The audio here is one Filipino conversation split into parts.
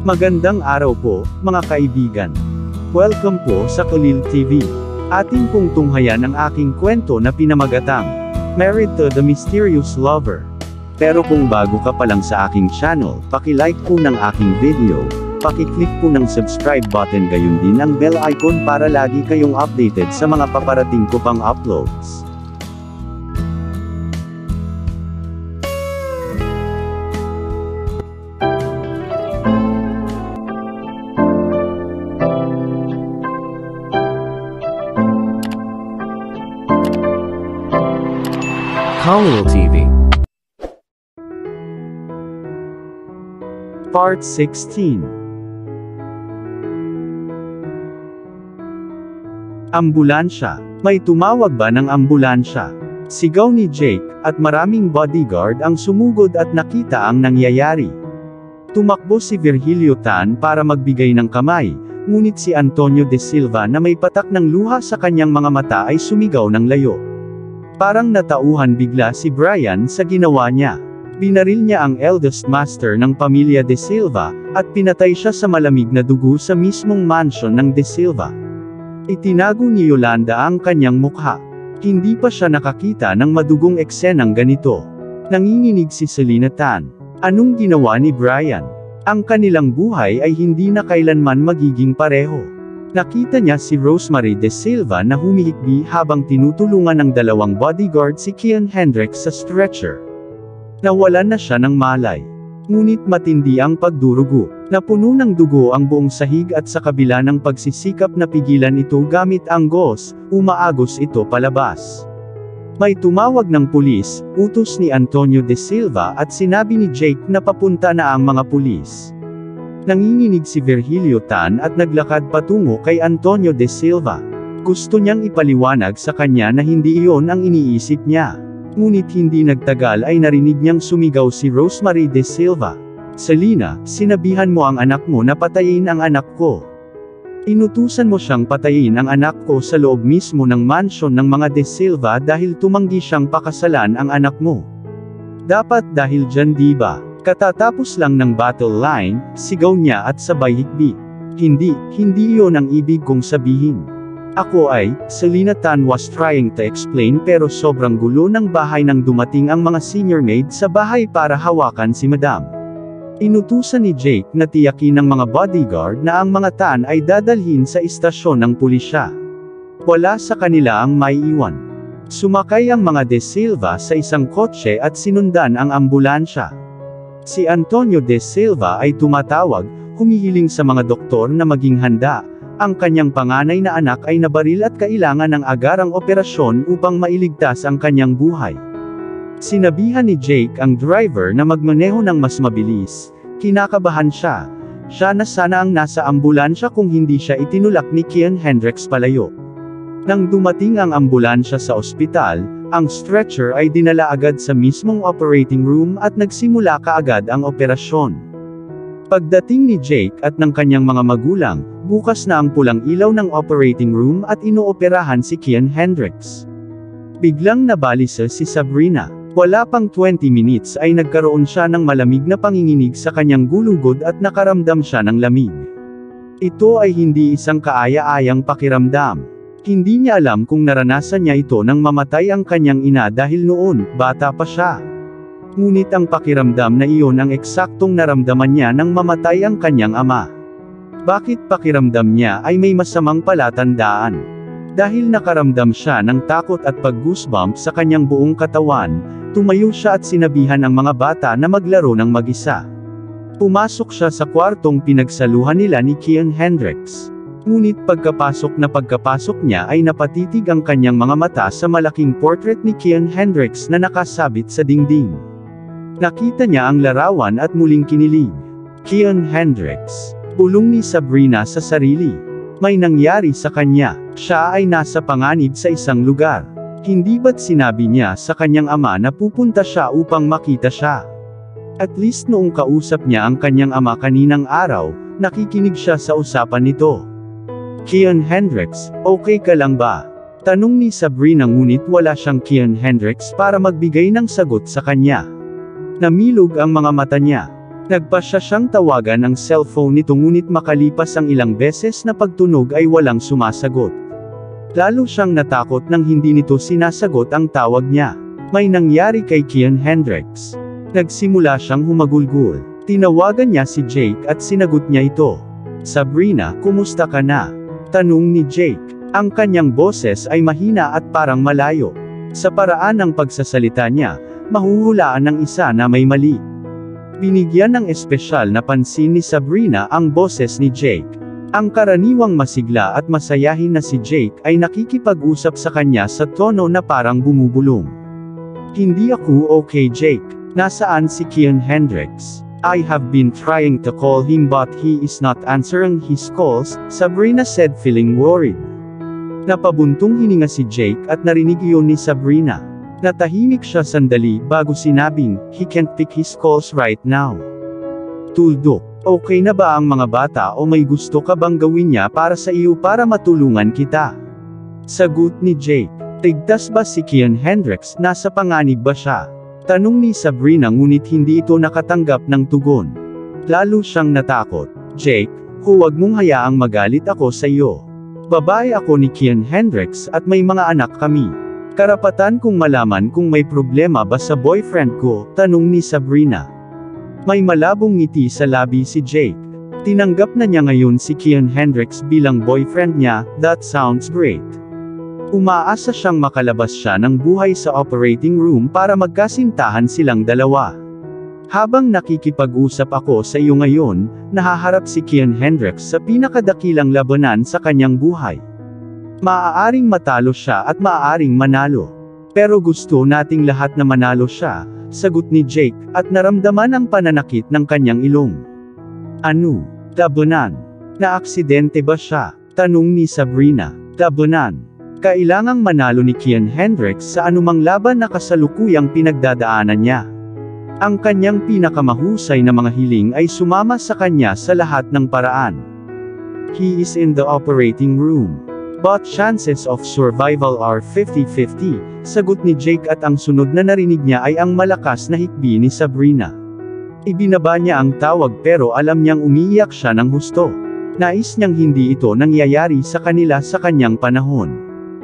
Magandang araw po, mga kaibigan. Welcome po sa Kalil TV. Ating pong tunghayan ang aking kwento na pinamagatang Married to the Mysterious Lover. Pero kung bago ka pa lang sa aking channel, paki-like po ng aking video, paki-click po ng subscribe button gayon din ang bell icon para lagi kayong updated sa mga paparating ko pang uploads. Kalil TV. Part 16. Ambulansya. May tumawag ba ng ambulansya? Sigaw ni Jake, at maraming bodyguard ang sumugod at nakita ang nangyayari. Tumakbo si Virgilio Tan para magbigay ng kamay, ngunit si Antonio de Silva na may patak ng luha sa kanyang mga mata ay sumigaw ng layo. Parang natauhan bigla si Brian sa ginawa niya. Binaril niya ang eldest master ng pamilya de Silva, at pinatay siya sa malamig na dugo sa mismong mansion ng de Silva. Itinago ni Yolanda ang kanyang mukha. Hindi pa siya nakakita ng madugong eksenang ganito. Nanginginig si Selena Tan. Anong ginawa ni Brian? Ang kanilang buhay ay hindi na kailanman magiging pareho. Nakita niya si Rosemary de Silva na humihikbi habang tinutulungan ng dalawang bodyguard si Kian Hendricks sa stretcher. Nawalan na siya ng malay. Ngunit matindi ang pagdurugo. Napuno ng dugo ang buong sahig at sa kabila ng pagsisikap na pigilan ito gamit ang gauze, umaagos ito palabas. May tumawag ng pulis, utos ni Antonio de Silva at sinabi ni Jake na papunta na ang mga pulis. Nanginginig si Virgilio Tan at naglakad patungo kay Antonio de Silva. Gusto niyang ipaliwanag sa kanya na hindi iyon ang iniisip niya. Ngunit hindi nagtagal ay narinig niyang sumigaw si Rosemary de Silva. Selena, sinabihan mo ang anak mo na patayin ang anak ko. Inutusan mo siyang patayin ang anak ko sa loob mismo ng mansion ng mga de Silva dahil tumanggi siyang pakasalan ang anak mo. Dapat dahil dyan diba? Katatapos lang ng battle line, sigaw niya at sabay hikbi. Hindi iyon ang ibig kong sabihin. Ako ay, Selena Tan was trying to explain pero sobrang gulo ng bahay nang dumating ang mga senior maid sa bahay para hawakan si Madam. Inutusan ni Jake na tiyakin ng mga bodyguard na ang mga Tan ay dadalhin sa istasyon ng pulisya. Wala sa kanila ang maiiwan. Sumakay ang mga de Silva sa isang kotse at sinundan ang ambulansya. Si Antonio de Silva ay tumatawag, humihiling sa mga doktor na maging handa. Ang kanyang panganay na anak ay nabaril at kailangan ng agarang operasyon upang mailigtas ang kanyang buhay. Sinabihan ni Jake ang driver na magmaneho ng mas mabilis. Kinakabahan siya. Siya na sana ang nasa ambulansya kung hindi siya itinulak ni Kian Hendricks palayo. Nang dumating ang ambulansya sa ospital, ang stretcher ay dinala agad sa mismong operating room at nagsimula kaagad ang operasyon. Pagdating ni Jake at ng kanyang mga magulang, bukas na ang pulang ilaw ng operating room at inooperahan si Kian Hendricks. Biglang nabalisa si Sabrina. Wala pang 20 minutes ay nagkaroon siya ng malamig na panginginig sa kanyang gulugod at nakaramdam siya ng lamig. Ito ay hindi isang kaaya-ayang pakiramdam. Hindi niya alam kung naranasan niya ito nang mamatay ang kanyang ina dahil noon, bata pa siya. Ngunit ang pakiramdam na iyon ang eksaktong naramdaman niya nang mamatay ang kanyang ama. Bakit pakiramdam niya ay may masamang palatandaan? Dahil nakaramdam siya ng takot at pag-goosebump sa kanyang buong katawan, tumayo siya at sinabihan ang mga bata na maglaro ng mag-isa. Pumasok siya sa kwartong pinagsaluhan nila ni Kian Hendricks. Ngunit pagkapasok niya ay napatitig ang kanyang mga mata sa malaking portrait ni Kian Hendricks na nakasabit sa dingding. Nakita niya ang larawan at muling kinilig. Kian Hendricks. Bulong ni Sabrina sa sarili. May nangyari sa kanya. Siya ay nasa panganib sa isang lugar. Hindi ba't sinabi niya sa kanyang ama na pupunta siya upang makita siya? At least noong kausap niya ang kanyang ama kaninang araw, nakikinig siya sa usapan nito. Kian Hendricks, okay ka lang ba? Tanong ni Sabrina ngunit wala siyang Kian Hendricks para magbigay ng sagot sa kanya. Namilog ang mga mata niya. Nagpasya siyang tawagan ang cellphone nito ngunit makalipas ang ilang beses na pagtunog ay walang sumasagot. Lalo siyang natakot nang hindi nito sinasagot ang tawag niya. May nangyari kay Kian Hendricks. Nagsimula siyang humagulgol. Tinawagan niya si Jake at sinagot niya ito. Sabrina, kumusta ka na? Tanong ni Jake. Ang kanyang boses ay mahina at parang malayo. Sa paraan ng pagsasalita niya, mahuhulaan ng isa na may mali. Binigyan ng espesyal na pansin ni Sabrina ang boses ni Jake. Ang karaniwang masigla at masayahin na si Jake ay nakikipag-usap sa kanya sa tono na parang bumubulong. Hindi ako okay, Jake. Nasaan si Kian Hendricks? I have been trying to call him but he is not answering his calls, Sabrina said feeling worried. Napabuntong hininga si Jake at narinig iyon ni Sabrina. Natahimik siya sandali bago sinabing, he can't pick his calls right now. Tuldok, okay na ba ang mga bata o may gusto ka bang gawin niya para sa iyo para matulungan kita? Sagot ni Jake. Tigtas ba si Kian Hendricks, nasa panganib ba siya? Tanong ni Sabrina ngunit hindi ito nakatanggap ng tugon. Lalo siyang natakot. Jake, huwag mong hayaang magalit ako sa iyo. Babae ako ni Kian Hendricks at may mga anak kami. Karapatan kong malaman kung may problema ba sa boyfriend ko, tanong ni Sabrina. May malabong ngiti sa labi si Jake. Tinanggap na niya ngayon si Kian Hendricks bilang boyfriend niya, that sounds great. Umaasa siyang makalabas siya ng buhay sa operating room para magkasintahan silang dalawa. Habang nakikipag-usap ako sa iyo ngayon, nahaharap si Kian Hendricks sa pinakadakilang labanan sa kanyang buhay. Maaaring matalo siya at maaaring manalo. Pero gusto nating lahat na manalo siya, sagot ni Jake, at naramdaman ang pananakit ng kanyang ilong. Ano? Labanan? Naaksidente ba siya? Tanong ni Sabrina. Labanan. Kailangang manalo ni Kian Hendricks sa anumang laban na kasalukuyang pinagdadaanan niya. Ang kanyang pinakamahusay na mga hiling ay sumama sa kanya sa lahat ng paraan. He is in the operating room. But chances of survival are 50-50, sagot ni Jake at ang sunod na narinig niya ay ang malakas na hikbi ni Sabrina. Ibinaba niya ang tawag pero alam niyang umiiyak siya ng husto. Nais niyang hindi ito nangyayari sa kanila sa kanyang panahon.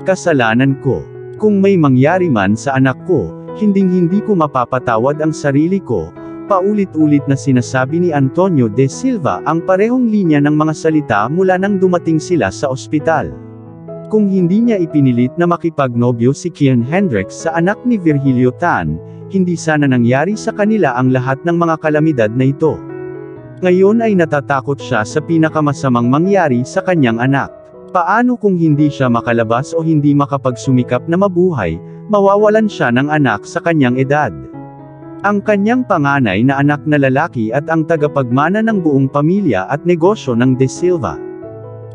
Kasalanan ko. Kung may mangyari man sa anak ko, hinding-hindi ko mapapatawad ang sarili ko, paulit-ulit na sinasabi ni Antonio de Silva ang parehong linya ng mga salita mula nang dumating sila sa ospital. Kung hindi niya ipinilit na makipagnobyo si Kian Hendricks sa anak ni Virgilio Tan, hindi sana nangyari sa kanila ang lahat ng mga kalamidad na ito. Ngayon ay natatakot siya sa pinakamasamang mangyari sa kanyang anak. Paano kung hindi siya makalabas o hindi makapagsumikap na mabuhay, mawawalan siya ng anak sa kanyang edad. Ang kanyang panganay na anak na lalaki at ang tagapagmana ng buong pamilya at negosyo ng De Silva.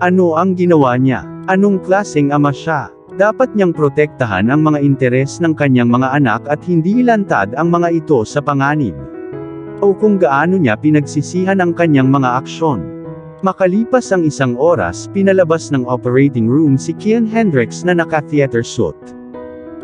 Ano ang ginawa niya? Anong klaseng ama siya? Dapat niyang protektahan ang mga interes ng kanyang mga anak at hindi ilantad ang mga ito sa panganib. O kung gaano niya pinagsisihan ang kanyang mga aksyon. Makalipas ang isang oras, pinalabas ng operating room si Kian Hendricks na naka-theater suit.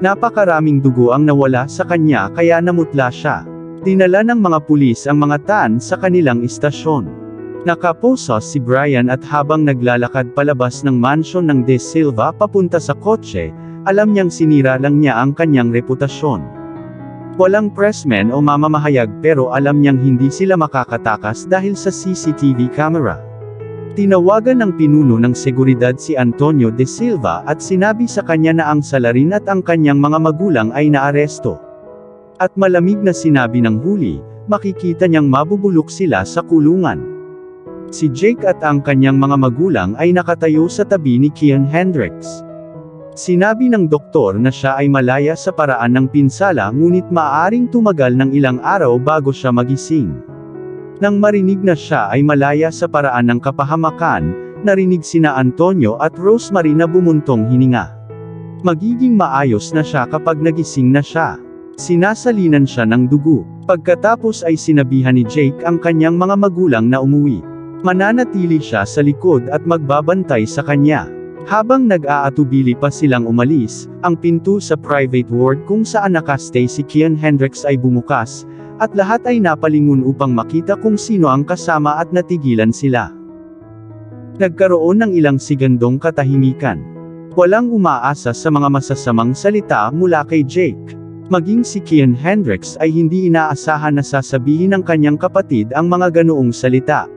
Napakaraming dugo ang nawala sa kanya kaya namutla siya. Dinala ng mga pulis ang mga tan sa kanilang istasyon. Nakaposos si Brian at habang naglalakad palabas ng mansyon ng De Silva papunta sa kotse, alam niyang sinira lang niya ang kanyang reputasyon. Walang pressman o mamamahayag pero alam niyang hindi sila makakatakas dahil sa CCTV camera. Tinawagan ng pinuno ng seguridad si Antonio de Silva at sinabi sa kanya na ang salarin at ang kanyang mga magulang ay naaresto. At malamig na sinabi ng huli, makikita niyang mabubulok sila sa kulungan. Si Jake at ang kanyang mga magulang ay nakatayo sa tabi ni Kian Hendricks. Sinabi ng doktor na siya ay malaya sa paraan ng pinsala ngunit maaaring tumagal ng ilang araw bago siya magising. Nang marinig na siya ay malaya sa paraan ng kapahamakan, narinig sina Antonio at Rosemary na bumuntong hininga. Magiging maayos na siya kapag nagising na siya. Sinasalinan siya ng dugo. Pagkatapos ay sinabihan ni Jake ang kanyang mga magulang na umuwi. Mananatili siya sa likod at magbabantay sa kanya. Habang nag-aatubili pa silang umalis, ang pinto sa private ward kung saan nakastay si Kian Hendricks ay bumukas, At lahat ay napalingon upang makita kung sino ang kasama at natigilan sila. Nagkaroon ng ilang segundong katahimikan. Walang umaasa sa mga masasamang salita mula kay Jake. Maging si Kian Hendricks ay hindi inaasahan na sasabihin ng kanyang kapatid ang mga ganoong salita.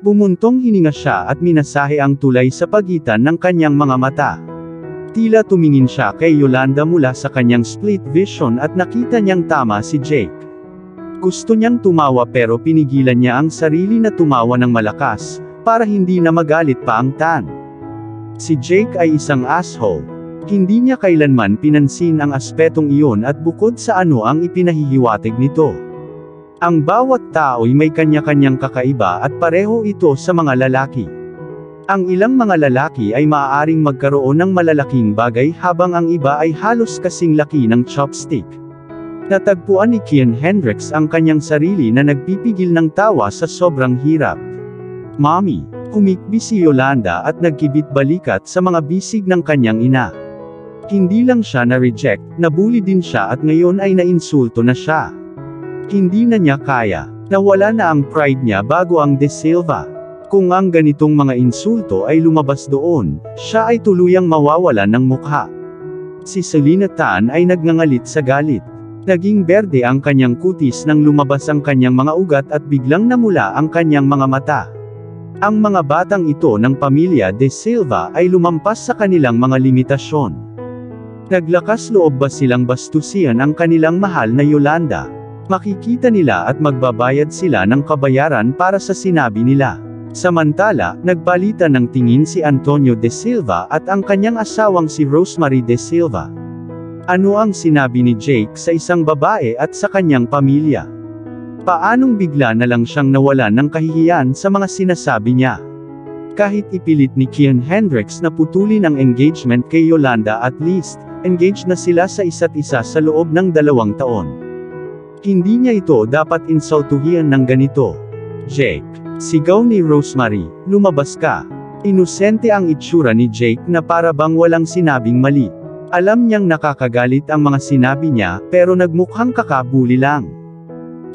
Bumuntong hininga siya at minasahe ang tulay sa pagitan ng kanyang mga mata. Tila tumingin siya kay Yolanda mula sa kanyang split vision at nakita niyang tama si Jake. Gusto niyang tumawa pero pinigilan niya ang sarili na tumawa ng malakas, para hindi na magalit pa ang Tan. Si Jake ay isang asshole. Hindi niya kailanman pinansin ang aspetong iyon at bukod sa ano ang ipinahihiwatig nito. Ang bawat tao'y may kanya-kanyang kakaiba at pareho ito sa mga lalaki. Ang ilang mga lalaki ay maaaring magkaroon ng malalaking bagay habang ang iba ay halos kasing laki ng chopstick. Natagpuan ni Kian Hendricks ang kanyang sarili na nagpipigil ng tawa sa sobrang hirap. Mommy, humikbi si Yolanda at nagkibit balikat sa mga bisig ng kanyang ina. Hindi lang siya na-reject, nabully din siya at ngayon ay nainsulto na siya. Hindi na niya kaya. Nawala na ang pride niya bago ang De Silva. Kung ang ganitong mga insulto ay lumabas doon, siya ay tuluyang mawawalan ng mukha. Si Selena Tan ay nagngangalit sa galit. Naging berde ang kanyang kutis nang lumabas ang kanyang mga ugat at biglang namula ang kanyang mga mata. Ang mga batang ito ng pamilya De Silva ay lumampas sa kanilang mga limitasyon. Naglakas loob ba silang bastusian ang kanilang mahal na Yolanda? Makikita nila at magbabayad sila ng kabayaran para sa sinabi nila. Samantala, nagpalitan ng tingin si Antonio De Silva at ang kanyang asawang si Rosemary De Silva. Ano ang sinabi ni Jake sa isang babae at sa kanyang pamilya? Paanong bigla na lang siyang nawalan ng kahihiyan sa mga sinasabi niya? Kahit ipilit ni Kian Hendricks na putulin ang engagement kay Yolanda, at least, engaged na sila sa isa't isa sa loob ng 2 taon. Hindi niya ito dapat insultuhin ng ganito. Jake, sigaw ni Rosemary, lumabas ka. Inosente ang itsura ni Jake na para bang walang sinabing mali. Alam niyang nakakagalit ang mga sinabi niya, pero nagmukhang kakabuli lang.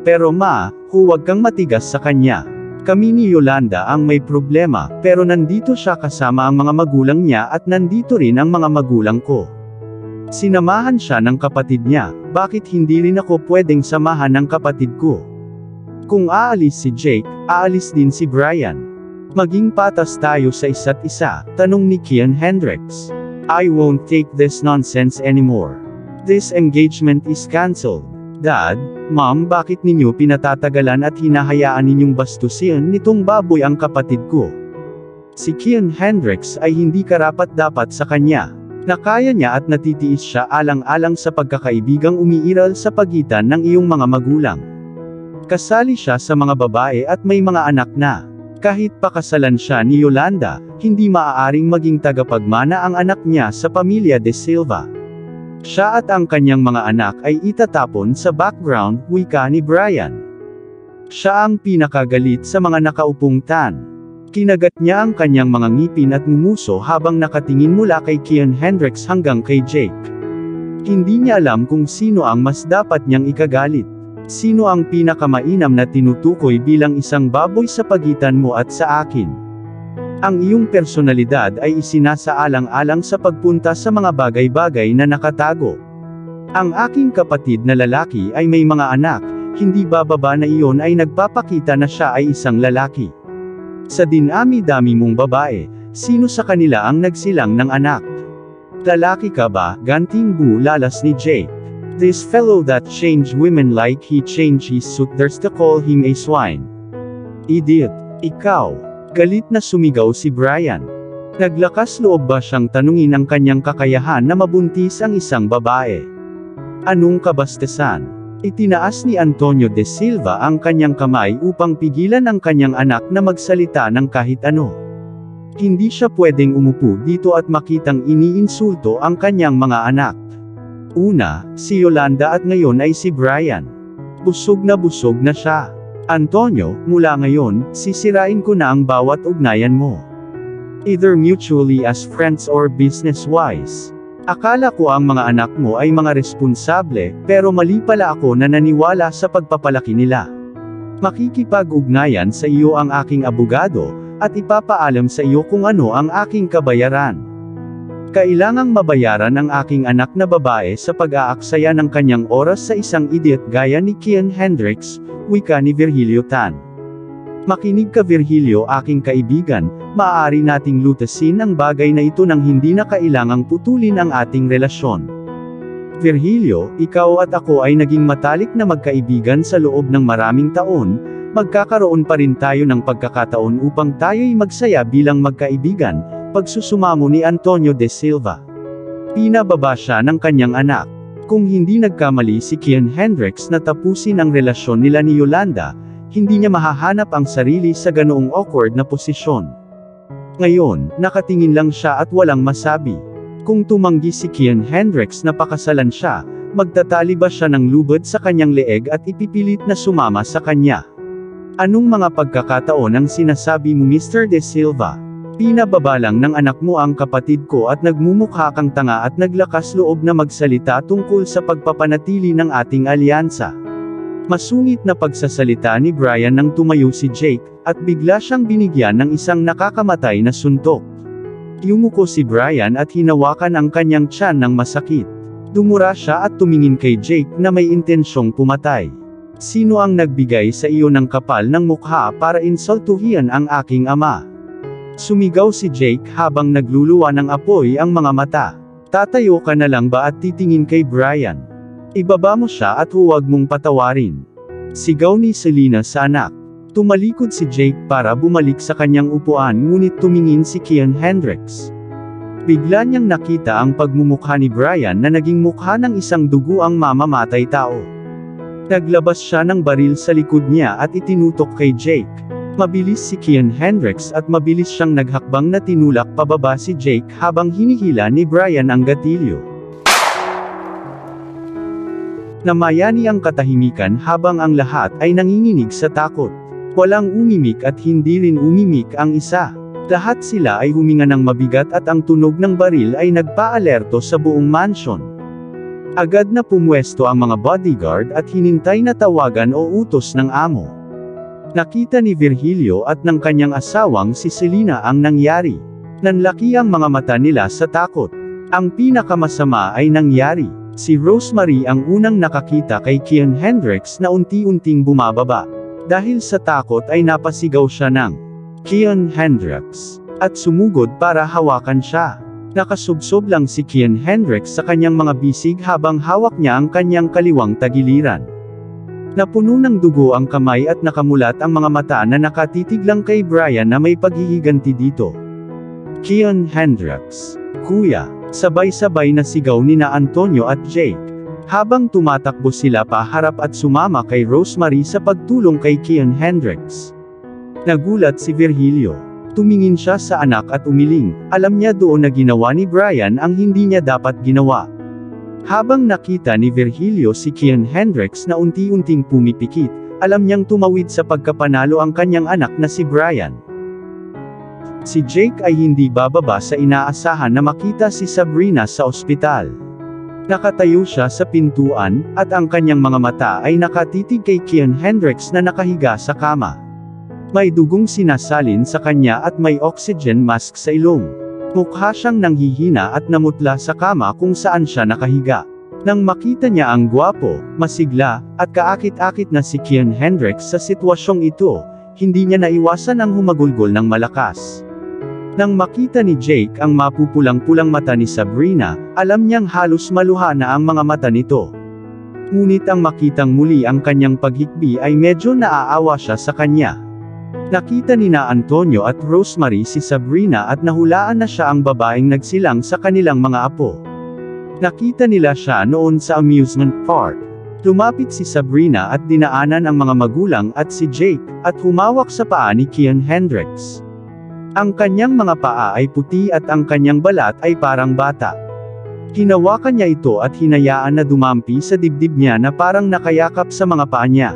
Pero ma, huwag kang matigas sa kanya. Kami ni Yolanda ang may problema, pero nandito siya kasama ang mga magulang niya at nandito rin ang mga magulang ko. Sinamahan siya ng kapatid niya, bakit hindi rin ako pwedeng samahan ng kapatid ko? Kung aalis si Jake, aalis din si Brian. Maging patas tayo sa isa't isa, tanong ni Kian Hendricks. I won't take this nonsense anymore. This engagement is cancelled. Dad, Mom, bakit ninyo pinatatagalan at hinahayaan ninyong bastusin nitong baboy ang kapatid ko? Si Kian Hendricks ay hindi karapat-dapat sa kanya. Nakaya niya at natitiis siya alang-alang sa pagkakaibigang umiiral sa pagitan ng iyong mga magulang. Kasali siya sa mga babae at may mga anak na. Kahit pakasalan siya ni Yolanda, hindi maaaring maging tagapagmana ang anak niya sa pamilya De Silva. Siya at ang kanyang mga anak ay itatapon sa background, wika ni Brian. Siya ang pinakagalit sa mga nakaupong Tan. Kinagat niya ang kanyang mga ngipin at ngumuso habang nakatingin mula kay Kian Hendricks hanggang kay Jake. Hindi niya alam kung sino ang mas dapat niyang ikagalit. Sino ang pinakamainam na tinutukoy bilang isang baboy sa pagitan mo at sa akin? Ang iyong personalidad ay isinasaalang-alang sa pagpunta sa mga bagay-bagay na nakatago. Ang aking kapatid na lalaki ay may mga anak, hindi bababa na iyon ay nagpapakita na siya ay isang lalaki. Sa dinami-dami mong babae, sino sa kanila ang nagsilang ng anak? Lalaki ka ba? Ganting bulalas ni Jake. This fellow that changed women like he changed his suit, there's to call him a swine. Idiot. Ikaw. Galit na sumigaw si Brian. Naglakas loob ba siyang tanungin ang kanyang kakayahan na mabuntis ang isang babae? Anong kabastasan? Itinaas ni Antonio De Silva ang kanyang kamay upang pigilan ang kanyang anak na magsalita ng kahit ano. Hindi siya pwedeng umupo dito at makitang iniinsulto ang kanyang mga anak. Una, si Yolanda at ngayon ay si Brian. Busog na siya. Antonio, mula ngayon, sisirain ko na ang bawat ugnayan mo. Either mutually as friends or business-wise. Akala ko ang mga anak mo ay mga responsable, pero mali pala ako na naniwala sa pagpapalaki nila. Makikipag-ugnayan sa iyo ang aking abogado, at ipapaalam sa iyo kung ano ang aking kabayaran. Kailangang mabayaran ang aking anak na babae sa pag-aaksaya ng kanyang oras sa isang idiot gaya ni Kian Hendricks, wika ni Virgilio Tan. Makinig ka Virgilio, aking kaibigan, maaari nating lutasin ang bagay na ito nang hindi na kailangang putulin ang ating relasyon. Virgilio, ikaw at ako ay naging matalik na magkaibigan sa loob ng maraming taon, magkakaroon pa rin tayo ng pagkakataon upang tayo'y magsaya bilang magkaibigan, pagsusumamo ni Antonio de Silva. Pinababa siya ng kanyang anak. Kung hindi nagkamali si Kian Hendricks na tapusin ang relasyon nila ni Yolanda, hindi niya mahahanap ang sarili sa ganoong awkward na posisyon. Ngayon, nakatingin lang siya at walang masabi. Kung tumanggi si Kian Hendricks na pakasalan siya, magtatali ba siya ng lubid sa kanyang leeg at ipipilit na sumama sa kanya? Anong mga pagkakataon ang sinasabi mo Mr. De Silva? Pinababa lang ng anak mo ang kapatid ko at nagmumukha kang tanga at naglakas loob na magsalita tungkol sa pagpapanatili ng ating alyansa. Masungit na pagsasalita ni Brian nang tumayo si Jake, at bigla siyang binigyan ng isang nakakamatay na suntok. Yumuko si Brian at hinawakan ang kanyang tiyan ng masakit. Dumura siya at tumingin kay Jake na may intensyong pumatay. Sino ang nagbigay sa iyo ng kapal ng mukha para insultuhin ang aking ama? Sumigaw si Jake habang nagluluwa ng apoy ang mga mata. Tatayo ka na lang ba at titingin kay Brian? Ibaba mo siya at huwag mong patawarin. Sigaw ni Selena sa anak. Tumalikod si Jake para bumalik sa kanyang upuan ngunit tumingin si Kian Hendricks. Bigla niyang nakita ang pagmumukha ni Brian na naging mukha ng isang duguang mamamatay tao. Naglabas siya ng baril sa likod niya at itinutok kay Jake. Mabilis si Kian Hendricks at mabilis siyang naghakbang na tinulak pababa si Jake habang hinihila ni Brian ang gatilyo. Namayani ang katahimikan habang ang lahat ay nanginginig sa takot. Walang umimik at hindi rin umimik ang isa. Lahat sila ay huminga ng mabigat at ang tunog ng baril ay nagpa-alerto sa buong mansion. Agad na pumwesto ang mga bodyguard at hinintay na tawagan o utos ng amo. Nakita ni Virgilio at ng kanyang asawang si Selena ang nangyari. Nanlaki ang mga mata nila sa takot. Ang pinakamasama ay nangyari. Si Rosemary ang unang nakakita kay Kian Hendricks na unti-unting bumababa. Dahil sa takot ay napasigaw siya ng Kian Hendricks at sumugod para hawakan siya. Nakasubsob lang si Kian Hendricks sa kanyang mga bisig habang hawak niya ang kanyang kaliwang tagiliran. Napuno ng dugo ang kamay at nakamulat ang mga mata na nakatitig lang kay Brian na may paghihiganti dito. Kian Hendricks, Kuya! Sabay-sabay na sigaw nina Antonio at Jake. Habang tumatakbo sila paharap at sumama kay Rosemary sa pagtulong kay Kian Hendricks. Nagulat si Virgilio. Tumingin siya sa anak at umiling. Alam niya doon na ginawa ni Brian ang hindi niya dapat ginawa. Habang nakita ni Virgilio si Kian Hendricks na unti-unting pumipikit, alam niyang tumawid sa pagkapanalo ang kanyang anak na si Brian. Si Jake ay hindi bababa sa inaasahan na makita si Sabrina sa ospital. Nakatayo siya sa pintuan, at ang kanyang mga mata ay nakatitig kay Kian Hendricks na nakahiga sa kama. May dugong sinasalin sa kanya at may oxygen mask sa ilong. Mukha siyang nanghihina at namutla sa kama kung saan siya nakahiga. Nang makita niya ang gwapo, masigla, at kaakit-akit na si Kian Hendricks sa sitwasyong ito, hindi niya naiwasan ang humagulgol ng malakas. Nang makita ni Jake ang mapupulang-pulang mata ni Sabrina, alam niyang halos maluha na ang mga mata nito. Ngunit ang makitang muli ang kanyang paghikbi ay medyo naaawa siya sa kanya. Nakita nina Antonio at Rosemary si Sabrina at nahulaan na siya ang babaeng nagsilang sa kanilang mga apo. Nakita nila siya noon sa amusement park. Lumapit si Sabrina at dinaanan ang mga magulang at si Jake, at humawak sa paa ni Kian Hendricks. Ang kanyang mga paa ay puti at ang kanyang balat ay parang bata. Hinawakan niya ito at hinayaan na dumampi sa dibdib niya na parang nakayakap sa mga paa niya.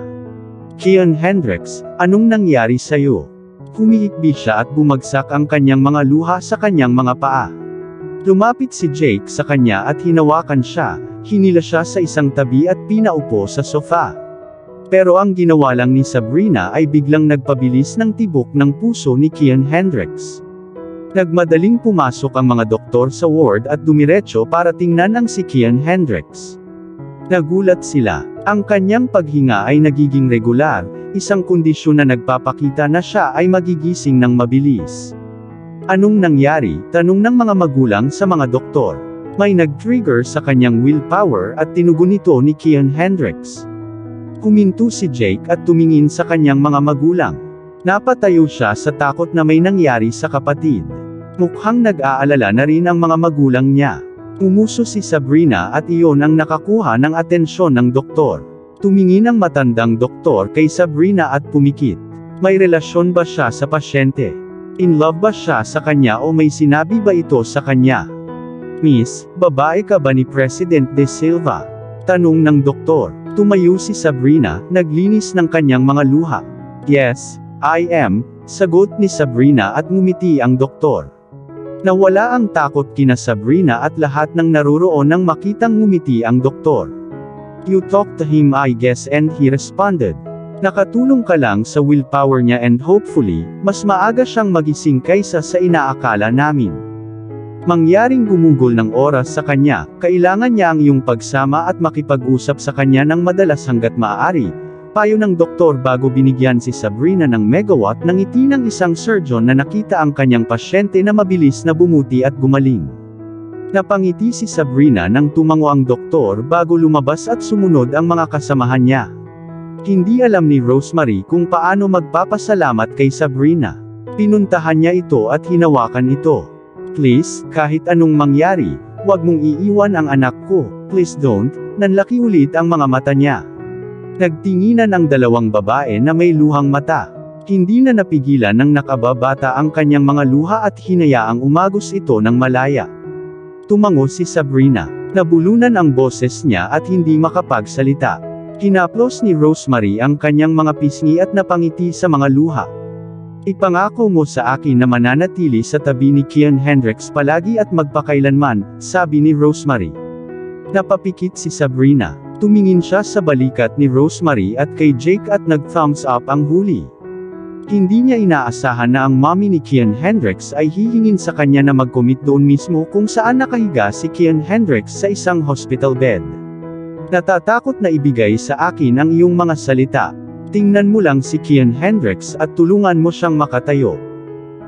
Kian Hendricks, anong nangyari sa'yo? Humihikbi siya at bumagsak ang kanyang mga luha sa kanyang mga paa. Lumapit si Jake sa kanya at hinawakan siya, hinila siya sa isang tabi at pinaupo sa sofa. Pero ang ginawa lang ni Sabrina ay biglang nagpabilis ng tibok ng puso ni Kian Hendricks. Nagmadaling pumasok ang mga doktor sa ward at dumiretso para tingnan ang si Kian Hendricks. Nagulat sila. Ang kanyang paghinga ay nagiging regular, isang kondisyon na nagpapakita na siya ay magigising ng mabilis. Anong nangyari? Tanong ng mga magulang sa mga doktor. May nag-trigger sa kanyang willpower at tinugon ito ni Kian Hendricks. Huminto si Jake at tumingin sa kanyang mga magulang. Napatayo siya sa takot na may nangyari sa kapatid. Mukhang nag-aalala na rin ang mga magulang niya. Umuso si Sabrina at iyon ang nakakuha ng atensyon ng doktor. Tumingin ang matandang doktor kay Sabrina at pumikit. May relasyon ba siya sa pasyente? In love ba siya sa kanya o may sinabi ba ito sa kanya? Miss, babae ka ba ni President De Silva? Tanong ng doktor. Tumayo si Sabrina, naglinis ng kanyang mga luha. Yes, I am, sagot ni Sabrina at ngumiti ang doktor. Nawala ang takot kina Sabrina at lahat ng naroroon nang makitang ngumiti ang doktor. You talked to him I guess and he responded. Nakatulong ka lang sa willpower niya and hopefully, mas maaga siyang magising kaysa sa inaakala namin. Mangyaring gumugol ng oras sa kanya, kailangan niya ang iyong pagsama at makipag-usap sa kanya ng madalas hanggat maaari. Payo ng doktor bago binigyan si Sabrina ng megawatt ng ngiti ng isang surgeon na nakita ang kanyang pasyente na mabilis na bumuti at gumaling. Napangiti si Sabrina nang tumango ang doktor bago lumabas at sumunod ang mga kasamahan niya. Hindi alam ni Rosemary kung paano magpapasalamat kay Sabrina. Pinuntahan niya ito at hinawakan ito. Please, kahit anong mangyari, huwag mong iiwan ang anak ko, please don't, nanlaki ulit ang mga mata niya. Nagtinginan ang dalawang babae na may luhang mata. Hindi na napigilan ng nakababata ang kanyang mga luha at hinayaang umagos ito ng malaya. Tumango si Sabrina. Nabulunan ang boses niya at hindi makapagsalita. Hinaplos ni Rosemary ang kanyang mga pisngi at napangiti sa mga luha. Ipangako mo sa akin na mananatili sa tabi ni Kian Hendricks palagi at magpakailanman, sabi ni Rosemary. Napapikit si Sabrina. Tumingin siya sa balikat ni Rosemary at kay Jake at nag-thumbs up ang huli. Hindi niya inaasahan na ang mommy ni Kian Hendricks ay hihingin sa kanya na mag-commit doon mismo kung saan nakahiga si Kian Hendricks sa isang hospital bed. Natatakot na ibigay sa akin ang iyong mga salita. Tingnan mo lang si Kian Hendricks at tulungan mo siyang makatayo.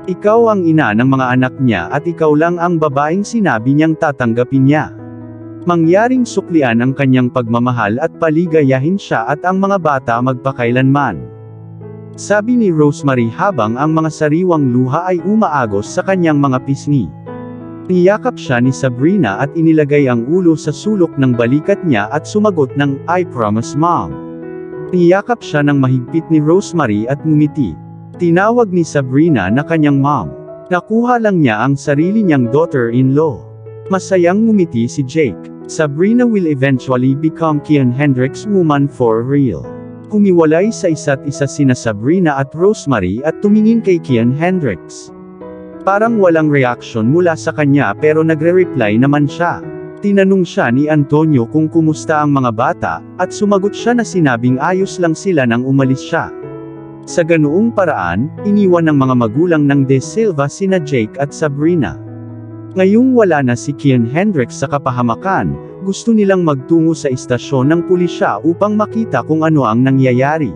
Ikaw ang ina ng mga anak niya at ikaw lang ang babaeng sinabi niyang tatanggapin niya. Mangyaring suklian ang kanyang pagmamahal at paligayahin siya at ang mga bata magpakailanman. Sabi ni Rosemary habang ang mga sariwang luha ay umaagos sa kanyang mga pisngi. Niyakap siya ni Sabrina at inilagay ang ulo sa sulok ng balikat niya at sumagot ng, I promise mom. Niyakap siya ng mahigpit ni Rosemary at ngumiti. Tinawag ni Sabrina na kanyang mom. Nakuha lang niya ang sarili niyang daughter-in-law. Masayang ngumiti si Jake. Sabrina will eventually become Kian Hendricks' woman for real. Humiwalay sa isa't isa sina Sabrina at Rosemary at tumingin kay Kian Hendricks. Parang walang reaksyon mula sa kanya pero nagre-reply naman siya. Tinanong siya ni Antonio kung kumusta ang mga bata, at sumagot siya na sinabing ayos lang sila nang umalis siya. Sa ganoong paraan, iniwan ng mga magulang ng De Silva sina Jake at Sabrina. Ngayong wala na si Kian Hendricks sa kapahamakan, gusto nilang magtungo sa istasyon ng pulisya upang makita kung ano ang nangyayari.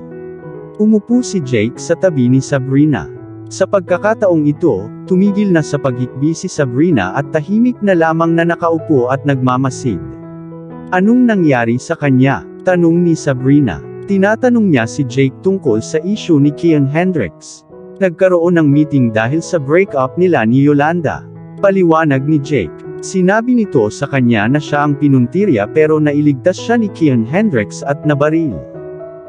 Umupo si Jake sa tabi ni Sabrina. Sa pagkakataong ito, tumigil na sa paghikbi si Sabrina at tahimik na lamang na nakaupo at nagmamasid. Anong nangyari sa kanya? Tanong ni Sabrina. Tinatanong niya si Jake tungkol sa issue ni Kian Hendricks. Nagkaroon ng meeting dahil sa breakup nila ni Yolanda. Paliwanag ni Jake. Sinabi nito sa kanya na siya ang pinuntirya pero nailigtas siya ni Kian Hendricks at nabaril.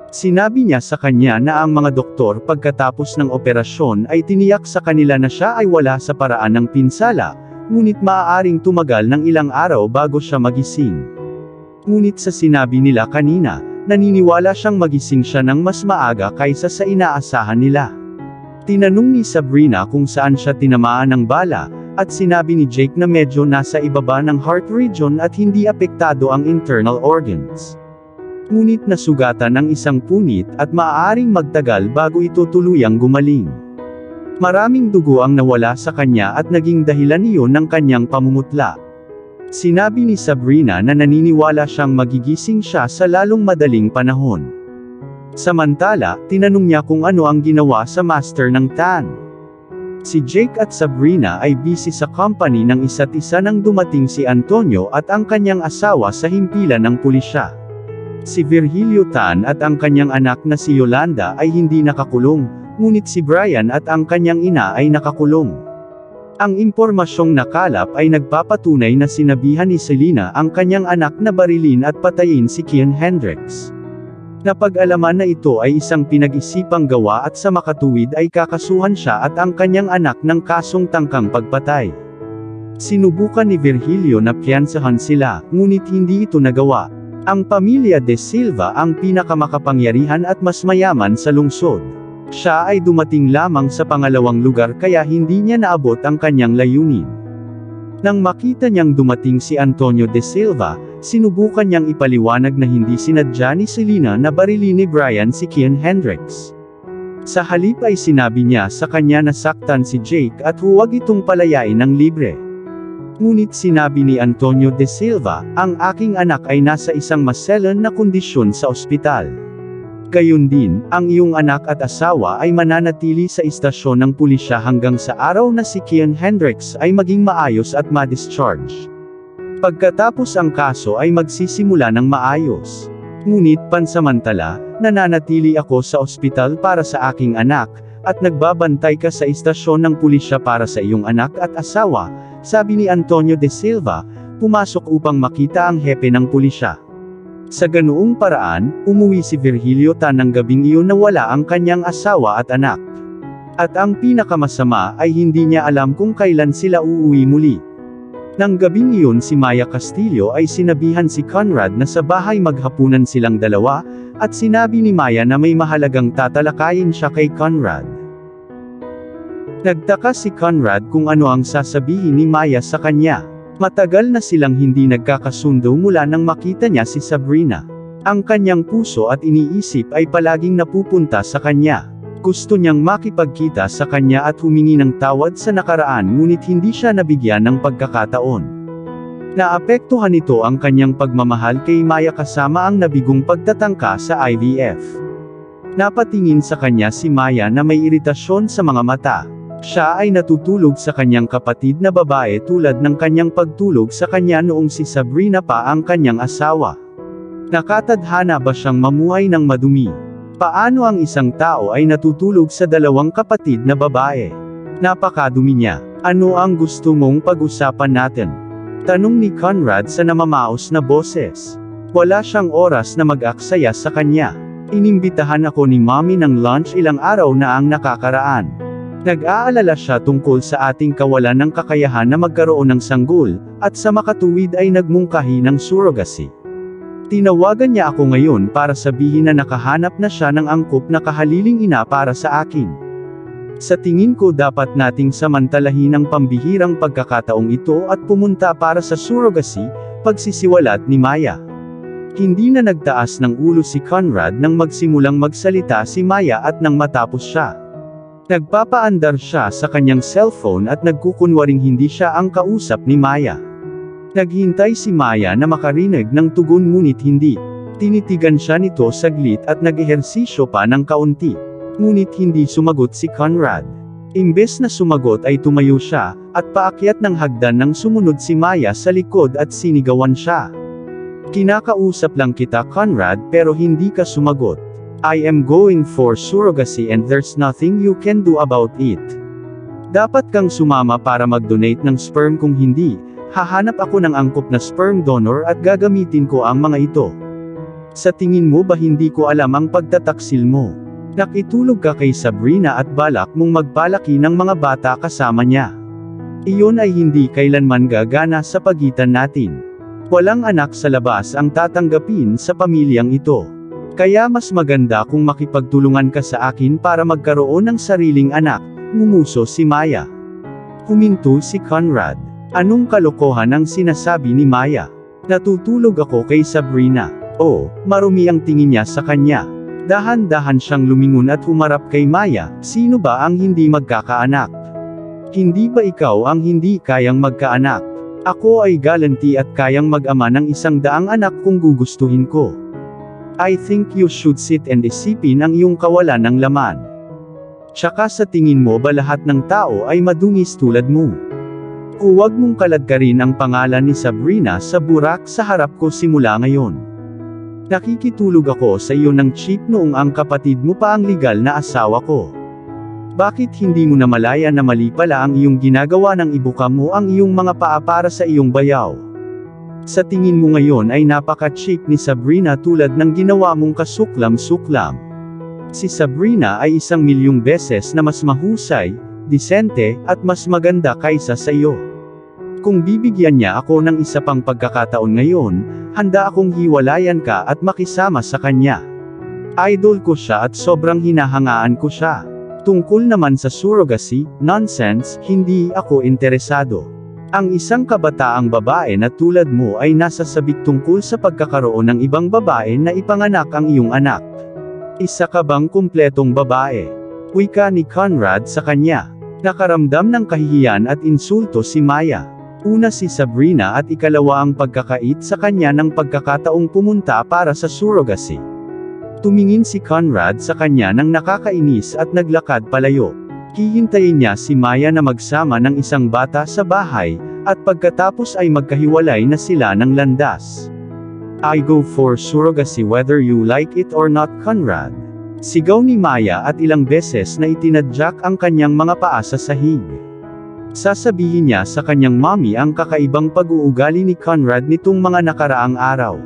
Sinabi niya sa kanya na ang mga doktor pagkatapos ng operasyon ay tiniyak sa kanila na siya ay wala sa paraan ng pinsala, ngunit maaaring tumagal ng ilang araw bago siya magising. Ngunit sa sinabi nila kanina, naniniwala siyang magising siya ng mas maaga kaysa sa inaasahan nila. Tinanong ni Sabrina kung saan siya tinamaan ng bala, At sinabi ni Jake na medyo nasa ibaba ng heart region at hindi apektado ang internal organs. Ngunit nasugatan ng isang punit at maaaring magtagal bago ito tuluyang gumaling. Maraming dugo ang nawala sa kanya at naging dahilan iyon ng kanyang pamumutla. Sinabi ni Sabrina na naniniwala siyang magigising siya sa lalong madaling panahon. Samantala, tinanong niya kung ano ang ginawa sa master ng Tan. Si Jake at Sabrina ay busy sa company ng isa't isa nang dumating si Antonio at ang kanyang asawa sa himpilan ng pulisya. Si Virgilio Tan at ang kanyang anak na si Yolanda ay hindi nakakulong, ngunit si Brian at ang kanyang ina ay nakakulong. Ang impormasyong nakalap ay nagpapatunay na sinabihan ni Selena ang kanyang anak na barilin at patayin si Kian Hendricks. Napag-alaman na ito ay isang pinag-isipang gawa at sa makatuwid ay kakasuhan siya at ang kanyang anak ng kasong tangkang pagpatay. Sinubukan ni Virgilio na piyansahan sila, ngunit hindi ito nagawa. Ang pamilya De Silva ang pinakamakapangyarihan at mas mayaman sa lungsod. Siya ay dumating lamang sa pangalawang lugar kaya hindi niya naabot ang kanyang layunin. Nang makita niyang dumating si Antonio De Silva, sinubukan niyang ipaliwanag na hindi sinadya ni Selena na barilin ni Brian si Kian Hendricks. Sa halip ay sinabi niya sa kanya na saktan si Jake at huwag itong palayain ng libre. Ngunit sinabi ni Antonio De Silva, ang aking anak ay nasa isang maselan na kondisyon sa ospital. Gayun din, ang iyong anak at asawa ay mananatili sa istasyon ng pulisya hanggang sa araw na si Kian Hendricks ay maging maayos at ma-discharge. Pagkatapos ang kaso ay magsisimula ng maayos. Ngunit pansamantala, nananatili ako sa ospital para sa aking anak, at nagbabantay ka sa istasyon ng pulisya para sa iyong anak at asawa, sabi ni Antonio De Silva, pumasok upang makita ang hepe ng pulisya. Sa ganoong paraan, umuwi si Virgilio Tan ng gabing iyon na wala ang kanyang asawa at anak. At ang pinakamasama ay hindi niya alam kung kailan sila uuwi muli. Nang gabing iyon si Maya Castillo ay sinabihan si Conrad na sa bahay maghapunan silang dalawa, at sinabi ni Maya na may mahalagang tatalakayin siya kay Conrad. Nagtaka si Conrad kung ano ang sasabihin ni Maya sa kanya. Matagal na silang hindi nagkakasundo mula nang makita niya si Sabrina. Ang kanyang puso at iniisip ay palaging napupunta sa kanya. Gusto niyang makipagkita sa kanya at humingi ng tawad sa nakaraan ngunit hindi siya nabigyan ng pagkakataon. Naapektuhan nito ang kanyang pagmamahal kay Maya kasama ang nabigong pagtatangka sa IVF. Napatingin sa kanya si Maya na may iritasyon sa mga mata. Siya ay natutulog sa kanyang kapatid na babae tulad ng kanyang pagtulog sa kanya noong si Sabrina pa ang kanyang asawa. Nakatadhana ba siyang mamuhay ng madumi? Paano ang isang tao ay natutulog sa dalawang kapatid na babae? Napakadumi niya. Ano ang gusto mong pag-usapan natin? Tanong ni Conrad sa namamaos na boses. Wala siyang oras na mag-aksaya sa kanya. Inimbitahan ako ni Mommy ng lunch ilang araw na ang nakakaraan. Nag-aalala siya tungkol sa ating kawalan ng kakayahan na magkaroon ng sanggol, at sa makatuwid ay nagmungkahi ng surrogacy. Tinawagan niya ako ngayon para sabihin na nakahanap na siya ng angkop na kahaliling ina para sa akin. Sa tingin ko dapat nating samantalahin ang pambihirang pagkakataong ito at pumunta para sa surrogacy, pagsisiwalat ni Maya. Hindi na nagtaas ng ulo si Conrad nang magsimulang magsalita si Maya at nang matapos siya. Nagpapaandar siya sa kanyang cellphone at nagkukunwaring hindi siya ang kausap ni Maya. Naghintay si Maya na makarinig ng tugon ngunit hindi. Tinitigan siya nito saglit at nag-ehersisyo pa ng kaunti. Ngunit hindi sumagot si Conrad. Imbes na sumagot ay tumayo siya, at paakyat ng hagdan nang sumunod si Maya sa likod at sinigawan siya. Kinakausap lang kita Conrad pero hindi ka sumagot. I am going for surrogacy and there's nothing you can do about it. Dapat kang sumama para mag-donate ng sperm kung hindi, hahanap ako ng angkop na sperm donor at gagamitin ko ang mga ito. Sa tingin mo ba hindi ko alam ang pagtataksil mo? Nakitulog ka kay Sabrina at balak mong magpalaki ng mga bata kasama niya. Iyon ay hindi kailanman gagana sa pagitan natin. Walang anak sa labas ang tatanggapin sa pamilyang ito. Kaya mas maganda kung makipagtulungan ka sa akin para magkaroon ng sariling anak, ngumuso si Maya. Huminto si Conrad. Anong kalokohan ang sinasabi ni Maya? Natutulog ako kay Sabrina. Oh, marumi ang tingin niya sa kanya. Dahan-dahan siyang lumingon at humarap kay Maya. Sino ba ang hindi magkakaanak? Hindi ba ikaw ang hindi kayang magkaanak? Ako ay galanti at kayang mag-ama ng 100 anak kung gugustuhin ko. I think you should sit and isipin ang iyong kawalan ng laman. Tsaka sa tingin mo ba lahat ng tao ay madungis tulad mo? Huwag mong kaladkarin ang pangalan ni Sabrina sa burak sa harap ko simula ngayon. Nakikitulog ako sa iyo ng cheap noong ang kapatid mo pa ang legal na asawa ko. Bakit hindi mo namalaya na mali pala ang iyong ginagawa nang ibuka mo ang iyong mga paa para sa iyong bayaw? Sa tingin mo ngayon ay napaka-cheap ni Sabrina tulad ng ginawa mong kasuklam-suklam. Si Sabrina ay 1,000,000 beses na mas mahusay, disente, at mas maganda kaysa sa iyo. Kung bibigyan niya ako ng isa pang pagkakataon ngayon, handa akong hiwalayan ka at makisama sa kanya. Idol ko siya at sobrang hinahangaan ko siya. Tungkol naman sa surrogacy, nonsense, hindi ako interesado. Ang isang kabataang babae na tulad mo ay nasasabik tungkol sa pagkakaroon ng ibang babae na ipanganak ang iyong anak. Isa ka bang kumpletong babae? Wika ni Conrad sa kanya. Nakaramdam ng kahihiyan at insulto si Maya. Una si Sabrina at ikalawa ang pagkakait sa kanya ng pagkakataong pumunta para sa surrogacy. Tumingin si Conrad sa kanya nang nakakainis at naglakad palayo. Hihintayin niya si Maya na magsama ng isang bata sa bahay, at pagkatapos ay magkahiwalay na sila ng landas. I go for surrogacy whether you like it or not, Conrad. Sigaw ni Maya at ilang beses na itinadyak ang kanyang mga paa sa sahig. Sasabihin niya sa kanyang mommy ang kakaibang pag-uugali ni Conrad nitong mga nakaraang araw.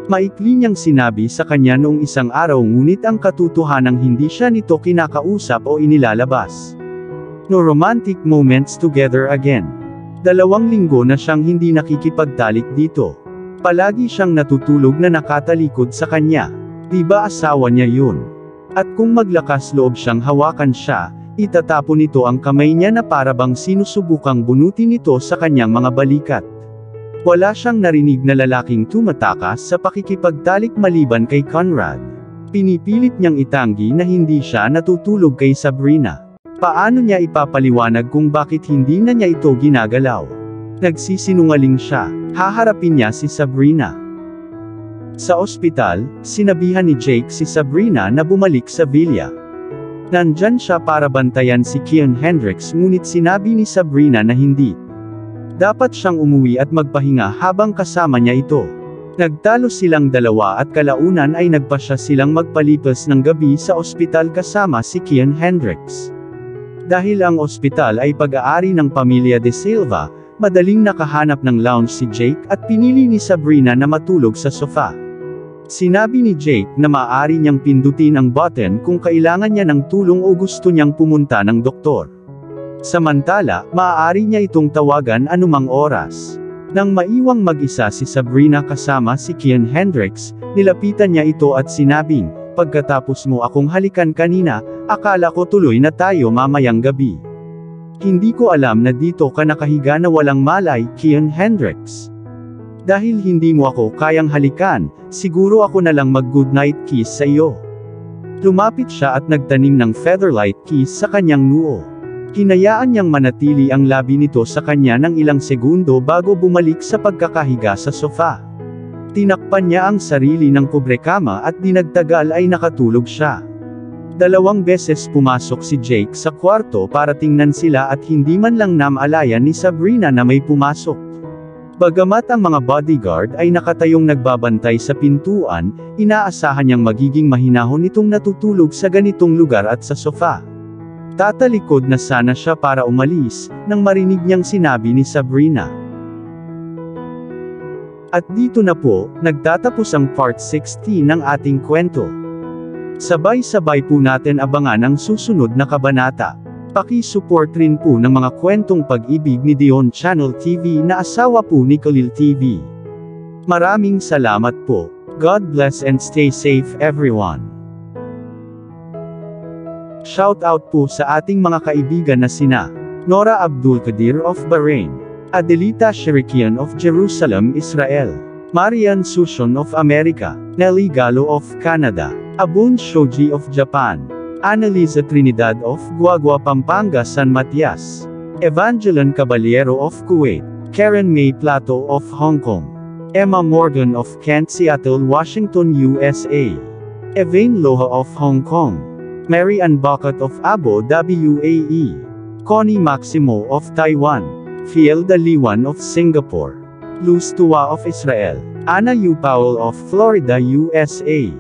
Maikli niyang sinabi sa kanya noong isang araw ngunit ang katotohanang hindi siya nito kinakausap o inilalabas. No romantic moments together again. 2 linggo na siyang hindi nakikipagtalik dito. Palagi siyang natutulog na nakatalikod sa kanya. Di ba asawa niya yun? At kung maglakas loob siyang hawakan siya, itatapon nito ang kamay niya na parabang sinusubukang bunutin ito sa kanyang mga balikat. Wala siyang narinig na lalaking tumatakas sa pakikipagtalik maliban kay Conrad. Pinipilit niyang itanggi na hindi siya natutulog kay Sabrina. Paano niya ipapaliwanag kung bakit hindi na niya ito ginagalaw? Nagsisinungaling siya. Haharapin niya si Sabrina. Sa ospital, sinabihan ni Jake si Sabrina na bumalik sa villa. Nandyan siya para bantayan si Kian Hendricks ngunit sinabi ni Sabrina na hindi. Dapat siyang umuwi at magpahinga habang kasama niya ito. Nagtalo silang dalawa at kalaunan ay nagpasya silang magpalipas ng gabi sa ospital kasama si Kian Hendricks. Dahil ang ospital ay pag-aari ng pamilya De Silva, madaling nakahanap ng lounge si Jake at pinili ni Sabrina na matulog sa sofa. Sinabi ni Jake na maaari niyang pindutin ang button kung kailangan niya ng tulong o gusto niyang pumunta ng doktor. Samantala, maaari niya itong tawagan anumang oras. Nang maiwang mag-isa si Sabrina kasama si Kian Hendricks, nilapitan niya ito at sinabing, "Pagkatapos mo akong halikan kanina, akala ko tuloy na tayo mamayang gabi. Hindi ko alam na dito ka nakahiga na walang malay, Kian Hendricks. Dahil hindi mo ako kayang halikan, siguro ako na lang mag-goodnight kiss sa iyo." Lumapit siya at nagtanim ng featherlight kiss sa kanyang noo. Hinayaan niyang manatili ang labi nito sa kanya ng ilang segundo bago bumalik sa pagkakahiga sa sofa. Tinakpan niya ang sarili ng kubrekama at dinagtagal ay nakatulog siya. 2 beses pumasok si Jake sa kwarto para tingnan sila at hindi man lang namalayan ni Sabrina na may pumasok. Bagamat ang mga bodyguard ay nakatayong nagbabantay sa pintuan, inaasahan niyang magiging mahinahon itong natutulog sa ganitong lugar at sa sofa. Tatalikod na sana siya para umalis, nang marinig niyang sinabi ni Sabrina. At dito na po, nagtatapos ang part 16 ng ating kwento. Sabay-sabay po natin abangan ang susunod na kabanata. Paki-support rin po ng mga kwentong pag-ibig ni Dion Channel TV na asawa po ni Khalil TV. Maraming salamat po. God bless and stay safe everyone. Shout out po sa ating mga kaibigan na sina Nora Abdulkadir of Bahrain. Adelita Shirikian of Jerusalem, Israel. Marian Sushon of America. Nelly Gallo of Canada. Abun Shoji of Japan. Annalisa Trinidad of Guagua, Pampanga, San Matias. Evangeline Caballero of Kuwait. Karen May Plato of Hong Kong. Emma Morgan of Kent, Seattle, Washington, USA. Evain Loha of Hong Kong. Mary Ann Bacat of Abu Dhabi, UAE. Connie Maximo of Taiwan. Fielda Liwan of Singapore. Luz Tua of Israel. Anna Yu Powell of Florida, USA.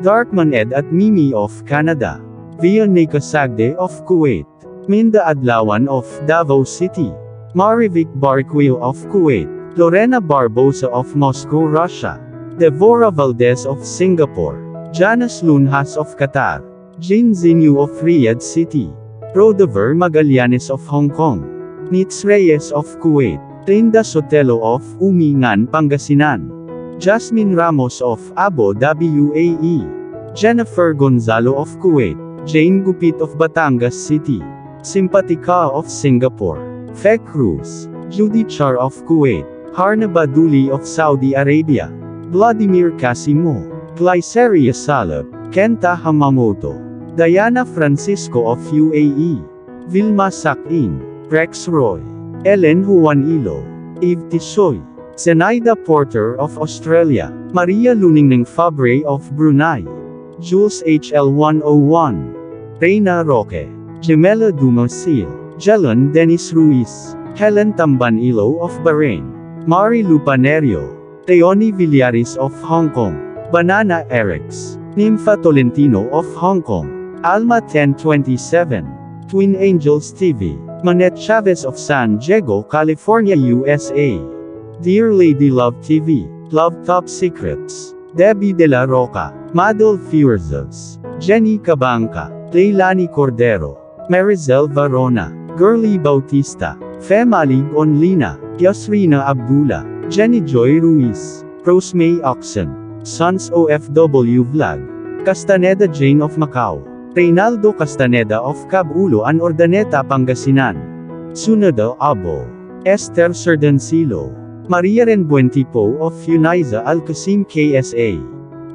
Darkman Ed at Mimi of Canada. Vianica Sagde of Kuwait. Minda Adlawan of Davao City. Marivic Barquio of Kuwait. Lorena Barbosa of Moscow, Russia. Devora Valdez of Singapore. Janice Lunhas of Qatar. Jin Zinyu of Riyadh City. Rodever Magallanes of Hong Kong. Nitz Reyes of Kuwait. Linda Sotelo of Umingan, Pangasinan. Jasmine Ramos of Abu Dhabi, UAE. Jennifer Gonzalo of Kuwait. Jane Gupit of Batangas City. Simpatica of Singapore. Fek Cruz. Judy Char of Kuwait. Harna Baduli of Saudi Arabia. Vladimir Casimo. Glyceria Salab. Kenta Hamamoto. Diana Francisco of UAE. Vilma Sakin. Rex Roy. Ellen Juanilo. Eve Tisoy. Zenaida Porter of Australia. Maria Luningning Fabre of Brunei. Jules HL 101. Reina Roque. Gemela Dumasil. Jelon Dennis Ruiz. Helen Tambanilo of Bahrain. Mari Lupanerio. Teoni Villaris of Hong Kong. Banana Erics. Nympha Tolentino of Hong Kong. Alma 1027. Twin Angels TV. Manette Chavez of San Diego, California, USA. Dear Lady Love TV. Love Top Secrets. Debbie De La Roca. Madel Fuerzas. Jenny Cabanca. Leilani Cordero. Marizel Varona. Girly Bautista. Femalig Onlina. Yasrina Abdullah. Jenny Joy Ruiz. Rosemay Oxen. Sons OFW Vlog. Castaneda Jane of Macau. Reynaldo Castaneda of Cabuloan, Ordaneta, Pangasinan. Sunada Abo. Esther Serdancilo. Maria Renbuentipo of Uniza Al-Qasim, KSA.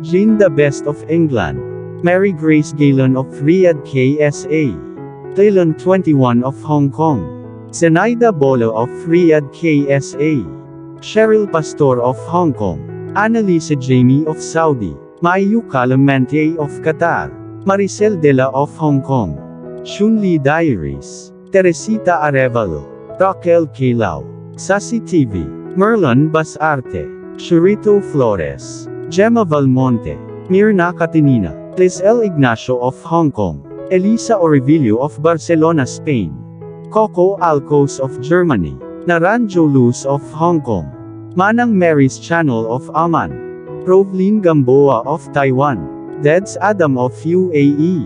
Jean the Best of England. Mary Grace Galen of Riyadh, KSA. Taylon 21 of Hong Kong. Zenaida Bolo of Riyadh, KSA. Cheryl Pastor of Hong Kong. Annalisa Jamie of Saudi. Mayu Calamante of Qatar. Maricel Dela of Hong Kong. Shunli Diaries. Teresita Arevalo. Raquel Kilao. Sasi TV. Merlon Basarte. Churito Flores. Gemma Valmonte. Mirna Catinina. Lisel Ignacio of Hong Kong. Elisa Orivilio of Barcelona, Spain. Coco Alcos of Germany. Naranjo Luz of Hong Kong. Manang Mary's Channel of Oman. Rovlin Gamboa of Taiwan. Deds Adam of UAE.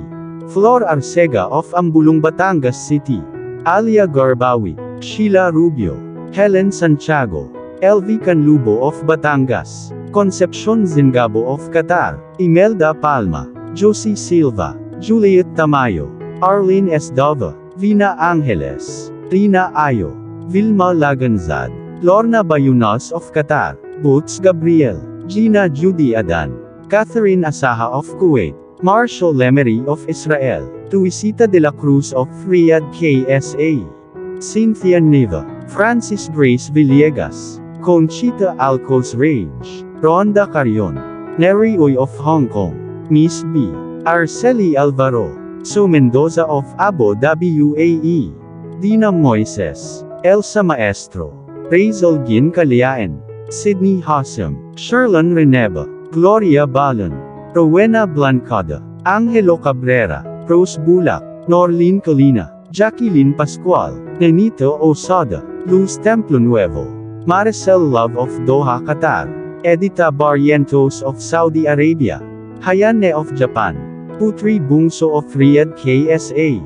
Flor Arcega of Ambulong, Batangas City. Alia Garbawi. Sheila Rubio. Helen Santiago. LV Canlubo of Batangas. Concepcion Zingabo of Qatar. Imelda Palma. Josie Silva. Juliet Tamayo. Arlene Esdova. Vina Angeles. Rina Ayo. Vilma Laganzad. Lorna Bayunas of Qatar. Boots Gabriel. Gina Judy Adan. Catherine Asaha of Kuwait. Marshall Lemery of Israel. Luisita de la Cruz of Riyadh, KSA. Cynthia Neva. Francis Grace Villegas. Conchita Alcos Rage. Rhonda Carion. Neri Uy of Hong Kong. Miss B. Arceli Alvaro. So Mendoza of Abu Dhabi, UAE. Dina Moises. Elsa Maestro. Razel Gin Kaliaen. Sydney Hassam. Sherlon Reneba. Gloria Balon. Rowena Blancada. Angelo Cabrera. Rose Bulak. Norlene Colina. Jacqueline Pascual. Nenito Osada. Luz Templo Nuevo. Maricel Love of Doha, Qatar. Edita Barrientos of Saudi Arabia. Hayane of Japan. Putri Bungso of Riyadh, KSA.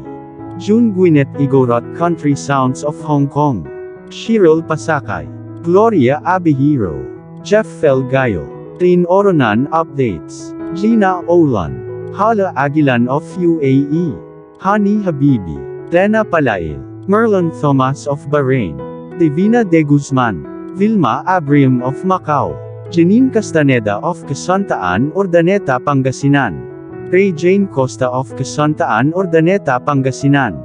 June Gwyneth Igorot Country Sounds of Hong Kong. Shirel Pasakay. Gloria Abihiro. Jeff Felgayo. Tin Oronan Updates. Gina Olan. Hala Aguilan of UAE. Hani Habibi. Lena Palail. Merlon Thomas of Bahrain, Divina de Guzman, Vilma Abraham of Macau, Janine Castaneda of Casantaan, Urdaneta, Pangasinan, Ray Jane Costa of Casantaan, Urdaneta, Pangasinan,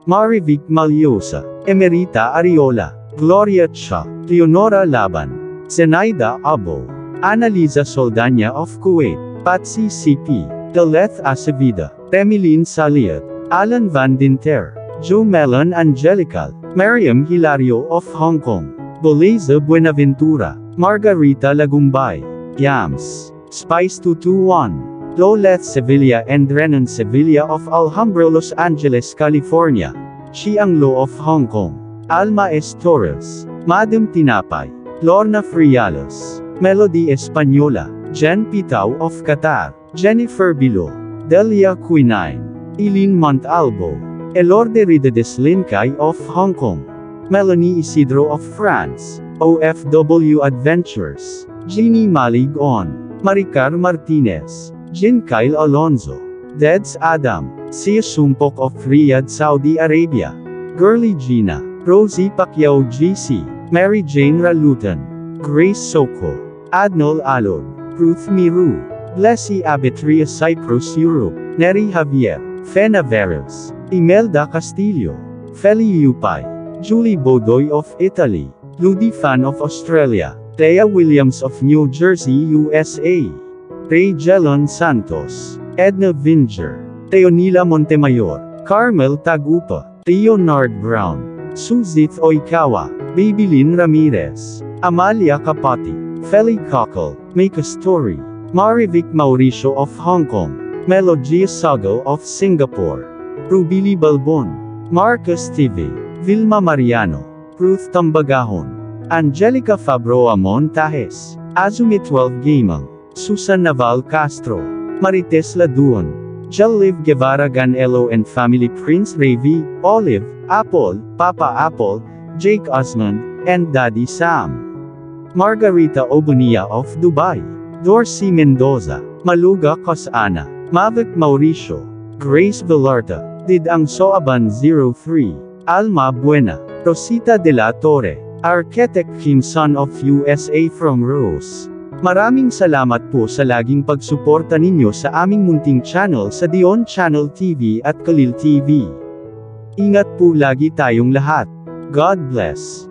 Marivic Malyosa, Emerita Ariola, Gloria Cha, Leonora Laban, Zenaida Abo, Annalisa Soldanya of Kuwait, Patsy CP, Deleth Acevida, Remilin Saliat, Alan Van Dinter, Joe Melon Angelical, Mariam Hilario of Hong Kong, Boleza Buenaventura, Margarita Lagumbay, Yams, Spice 221, Loleth Sevilla and Renan Sevilla of Alhambra, Los Angeles, California, Chiang Lo of Hong Kong, Alma S. Torres, Madam Tinapay, Lorna Frialos, Melody Española, Jen Pitao of Qatar, Jennifer Bilo, Delia Quinine, Eileen Montalvo, Elorde Ridedes Lincay of Hong Kong, Melanie Isidro of France, OFW Adventures, Jeannie Maligon, Maricar Martinez, Jin Kyle Alonzo, Deds Adam, Sia Sumpok of Riyadh, Saudi Arabia, Girly Gina, Rosie Pacquiao GC, Mary Jane Ralutan, Grace Soko, Adnol Alod, Ruth Miru, Blessy Abitria Cyprus Europe, Neri Javier, Fena Veras, Imelda Castillo, Feli Upay, Julie Bodoy of Italy, Ludi Fan of Australia, Thea Williams of New Jersey, USA, Ray Jelon Santos, Edna Vinger, Teonila Montemayor, Carmel Tagupa, Leonard Brown, Suzith Oikawa, Babylin Ramirez, Amalia Kapati, Feli Cockle, Make a Story, Marivic Mauricio of Hong Kong, Melogia Sago of Singapore, Rubili Balbon, Marcus TV, Vilma Mariano, Ruth Tambagahon, Angelica Fabroa Montajes, Azumi 12 Gamang, Susan Naval Castro, Marites Laduon, Jeliv Guevara Ganelo and Family, Prince Ravi, Olive, Apple, Papa Apple, Jake Osmond, and Daddy Sam. Margarita Obunia of Dubai, Dorsey Mendoza, Maluga Cosana, Mavic Mauricio, Grace Villarta, Didang Soaban 03, Alma Buena, Rosita de la Torre, Architect Kim Son of USA from Rose. Maraming salamat po sa laging pagsuporta ninyo sa aming munting channel sa Dion Channel TV at Kalil TV. Ingat po lagi tayong lahat. God bless.